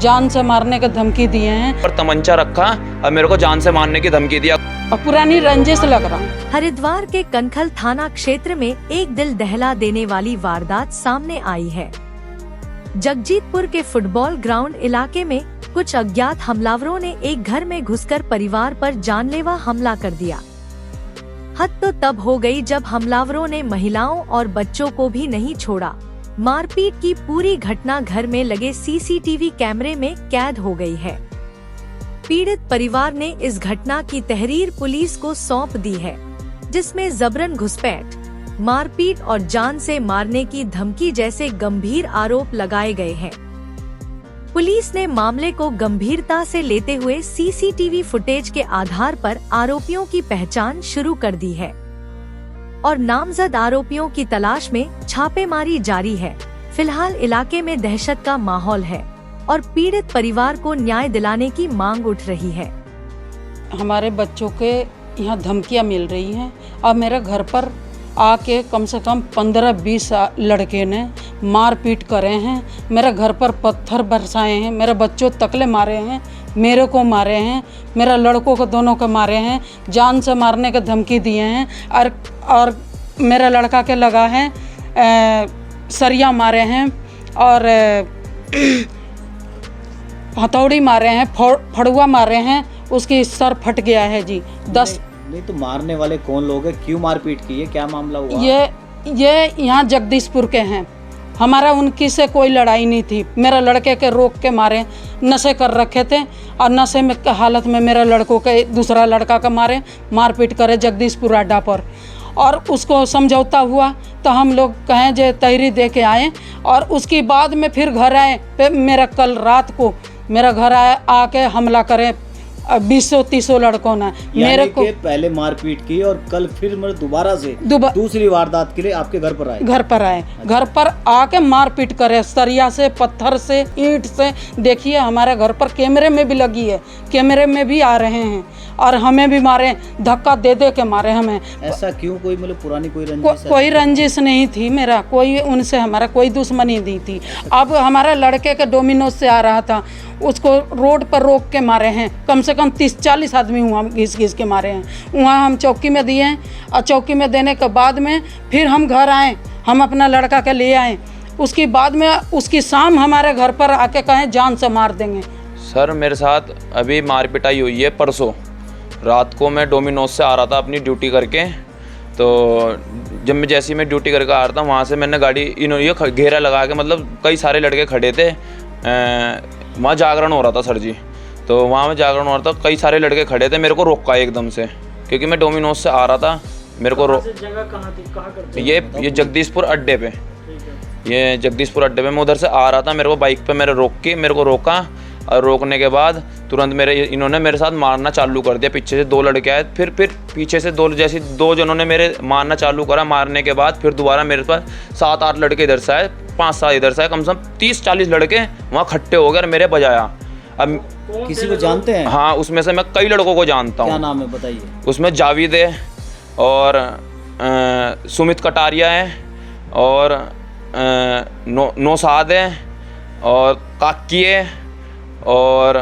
जान से मारने की धमकी दिए हैं पर तमंचा रखा और मेरे को जान से मारने की धमकी दिया। और पुरानी रंजिश लग रहा। हरिद्वार के कनखल थाना क्षेत्र में एक दिल दहला देने वाली वारदात सामने आई है। जगजीतपुर के फुटबॉल ग्राउंड इलाके में कुछ अज्ञात हमलावरों ने एक घर में घुसकर परिवार पर जानलेवा हमला कर दिया। हद तो तब हो गई जब हमलावरों ने महिलाओं और बच्चों को भी नहीं छोड़ा। मारपीट की पूरी घटना घर में लगे सीसीटीवी कैमरे में कैद हो गई है। पीड़ित परिवार ने इस घटना की तहरीर पुलिस को सौंप दी है, जिसमें जबरन घुसपैठ, मारपीट और जान से मारने की धमकी जैसे गंभीर आरोप लगाए गए हैं। पुलिस ने मामले को गंभीरता से लेते हुए सीसीटीवी फुटेज के आधार पर आरोपियों की पहचान शुरू कर दी है और नामजद आरोपियों की तलाश में छापेमारी जारी है। फिलहाल इलाके में दहशत का माहौल है और पीड़ित परिवार को न्याय दिलाने की मांग उठ रही है। हमारे बच्चों के यहाँ धमकियाँ मिल रही हैं और मेरे घर पर आके कम से कम 15-20 लड़के ने मारपीट करे हैं। मेरे घर पर पत्थर बरसाए हैं, मेरे बच्चों तकले मारे हैं, मेरे को मारे हैं, मेरा लड़कों को दोनों को मारे हैं, जान से मारने की धमकी दिए हैं और मेरा लड़का के लगा है सरिया मारे हैं और हथौड़ी मारे हैं, फड़ुआ मारे हैं, उसकी सर फट गया है जी। 10 नहीं तो मारने वाले कौन लोग हैं, क्यों मारपीट की है, क्या मामला हुआ? ये यहाँ जगदीशपुर के हैं। हमारा उनकी से कोई लड़ाई नहीं थी। मेरा लड़के के रोक के मारे, नशे कर रखे थे और नशे में हालत में मेरे लड़कों के दूसरा लड़का का मारे, मारपीट करे जगदीशपुर अड्डा पर। और उसको समझौता हुआ तो हम लोग कहें जे तहरीर दे के आए और उसके बाद में फिर घर आए। मेरा कल रात को मेरा घर आके हमला करे 20-30 लड़कों ने मेरे को पहले मारपीट की और कल फिर मतलब दोबारा से दूसरी वारदात के लिए आपके घर पर आए। घर पर आके मारपीट करे, सरिया से, पत्थर से, ईंट से। देखिए हमारे घर पर कैमरे में भी लगी है, कैमरे में भी आ रहे हैं और हमें भी मारे, धक्का दे दे के मारे हमें। ऐसा क्यों? कोई मतलब पुरानी कोई रंजिश? कोई रंजिश नहीं थी मेरा, कोई उनसे हमारा कोई दुश्मनी नहीं थी। अब हमारे लड़के के डोमिनोज से आ रहा था, उसको रोड पर रोक के मारे हैं। कम से कम 30-40 आदमी वहाँ घिस के मारे हैं। वहाँ हम चौकी में दिए हैं और चौकी में देने के बाद में फिर हम घर आए, हम अपना लड़का के ले आए। उसके बाद में उसकी शाम हमारे घर पर आके कहें जान से मार देंगे। सर मेरे साथ अभी मार पिटाई हुई है। परसों रात को मैं डोमिनोज से आ रहा था अपनी ड्यूटी करके, तो जब मैं जैसे ही मैं ड्यूटी करके आ रहा था वहाँ से मैंने गाड़ी इन्होंने घेरा लगा के, मतलब कई सारे लड़के खड़े थे, वहाँ जागरण हो रहा था सर जी। तो वहाँ में जागरण हो रहा था, कई सारे लड़के खड़े थे, मेरे को रोका एकदम से क्योंकि मैं डोमिनोज से आ रहा था। मेरे को जगह कहाँ थी, कहाँ करते? ये जगदीशपुर अड्डे पे, ये जगदीशपुर अड्डे पे मैं उधर से आ रहा था। मेरे को बाइक पे मेरे को रोका और रोकने के बाद तुरंत इन्होंने मेरे साथ मारना चालू कर दिया। पीछे से 2 लड़के आए, फिर पीछे से 2 जनों ने मेरे मारना चालू करा। मारने के बाद फिर दोबारा मेरे पास 7-8 लड़के इधर से आए, 5-7 इधर से आए, कम से कम 30-40 लड़के वहाँ खट्टे हो गए और मेरे बजाया। अब किसी को जानते हैं? हाँ, उसमें से मैं कई लड़कों को जानता हूँ। क्या नाम है बताइए? उसमें जावेद है और सुमित कटारिया है और नौसाद है और काकी है और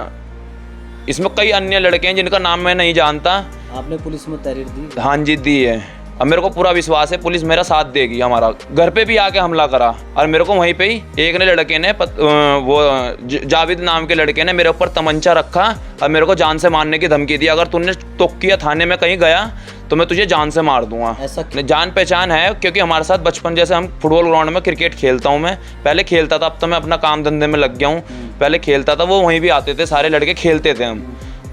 इसमें कई अन्य लड़के हैं जिनका नाम मैं नहीं जानता। आपने पुलिस में तहरीर दी? हाँ जी, दी है। अब मेरे को पूरा विश्वास है पुलिस मेरा साथ देगी। हमारा घर पे भी आके हमला करा और मेरे को वहीं पे ही एक ने लड़के ने वो जावेद नाम के लड़के ने मेरे ऊपर तमंचा रखा और मेरे को जान से मारने की धमकी दी। अगर तूने तोकिया थाने में कहीं गया तो मैं तुझे जान से मार दूंगा। ऐसा जान पहचान है क्योंकि हमारे साथ बचपन जैसे हम फुटबॉल ग्राउंड में क्रिकेट खेलता हूँ। मैं पहले खेलता था, अब तो मैं अपना काम धंधे में लग गया हूँ। पहले खेलता था, वो वहीं भी आते थे, सारे लड़के खेलते थे हम।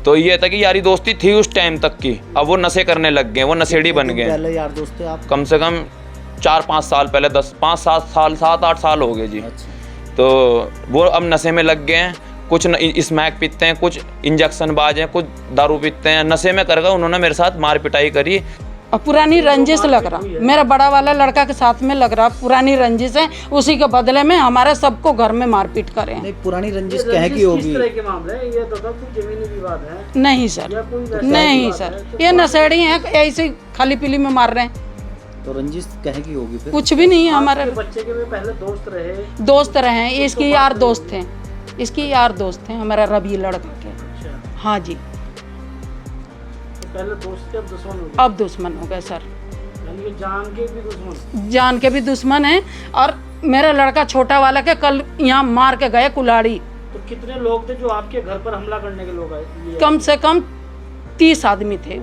तो ये था कि यारी दोस्ती थी उस टाइम तक की। अब वो नशे करने लग गए, वो नशेड़ी बन गए। पहले यार दोस्त थे आप? कम से कम 4-5 साल पहले, 7-8 साल हो गए जी। अच्छा। तो वो अब नशे में लग गए हैं। कुछ स्मैक पीते हैं, कुछ इंजेक्शन बाज हैं, कुछ दारू पीते हैं। नशे में कर गए, उन्होंने मेरे साथ मार पिटाई करी। और पुरानी रंजिश लग रहा, मेरा बड़ा वाला लड़का के साथ में लग रहा पुरानी रंजिश है। उसी के बदले में हमारे सबको घर में मारपीट करे हैं। नहीं, पुरानी रंजिश कहे की होगी? किस तरह के मामले हैं? ये तो कोई जमीनी विवाद है? नहीं सर, नहीं सर, ये नशेड़ी हैं, ऐसे खाली पीली में मार रहे हैं। तो रंजिश कहे की होगी फिर? कुछ भी नहीं है। हमारे बच्चे के में पहले दोस्त रहे हैं, इसके यार दोस्त थे। इसकी यार दोस्त थे हमारा रवि लड़का के। अच्छा, हाँ जी, तो पहले दोस्त थे अब दुश्मन हो गए। अब दुश्मन हो गए सर, यानी कि जान के भी दुश्मन। जान के भी दुश्मन है। और मेरा लड़का छोटा वाला के कल यहाँ मार के गए कुल्हाड़ी। तो कितने लोग थे जो आपके घर पर हमला करने के लोग आए? कम से कम 30 आदमी थे,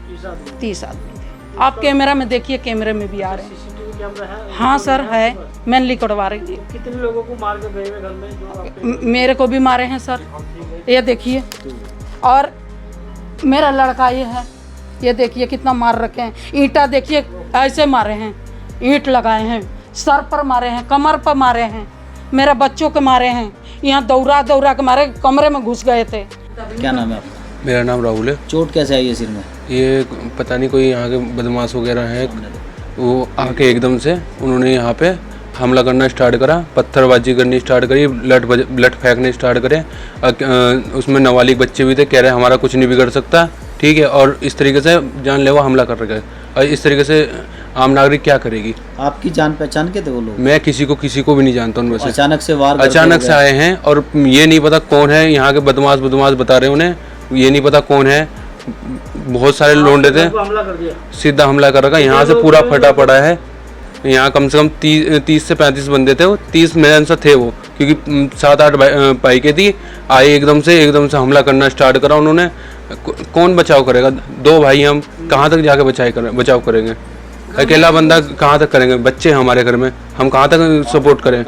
30 आदमी। 30 आदमी थे। आप कैमरा में देखिए, कैमरे में भी आ रहे हैं। सीसीटीवी कैमरा है? हाँ सर है, मैंने लिखवा रही हूँ। कितने लोगों को मार के गए हुए घर में जो आपके? मेरे को भी मारे हैं सर, ये देखिए। और मेरा लड़का ये है, ये देखिए कितना मार रखे हैं। ईंटा देखिए ऐसे मारे हैं, ईंट लगाए हैं, सर पर मारे हैं, कमर पर मारे हैं, मेरे बच्चों के मारे हैं। यहाँ दौड़ा दौड़ा के मारे, कमरे में घुस गए थे। क्या नाम है आपका? मेरा नाम राहुल है। चोट कैसे आई है सिर में? ये पता नहीं कोई यहाँ के बदमाश वगैरह हैं, वो आके एकदम से उन्होंने यहाँ पे हमला करना स्टार्ट करा, पत्थरबाजी करनी स्टार्ट करी, ब्लड फेंकने स्टार्ट करे। उसमें नाबालिग बच्चे भी थे, कह रहे हमारा कुछ नहीं बिगड़ सकता, ठीक है। और इस तरीके से जानलेवा हमला कर रखे। और इस तरीके से आम नागरिक क्या करेगी? आपकी जान पहचान के थे वो लोग? मैं किसी को भी नहीं जानता उनमें से। अचानक से वार अचानक से आए हैं और ये नहीं पता कौन है। यहाँ के बदमाश बता रहे उन्हें, ये नहीं पता कौन है। बहुत सारे लोंडे थे, हमला कर दिया, सीधा हमला कर रखा। यहाँ से पूरा फटा पड़ा है। यहाँ कम से कम 30 से 35 बंदे थे, वो 30 मेरे अनुसार थे वो, क्योंकि 7-8 बाइकें थी। आए एकदम से हमला करना स्टार्ट करा उन्होंने। कौन बचाव करेगा? 2 भाई हम कहाँ तक जाके बचाव करेंगे? अकेला बंदा कहाँ तक करेंगे? बच्चे हमारे घर में, हम कहाँ तक सपोर्ट करें?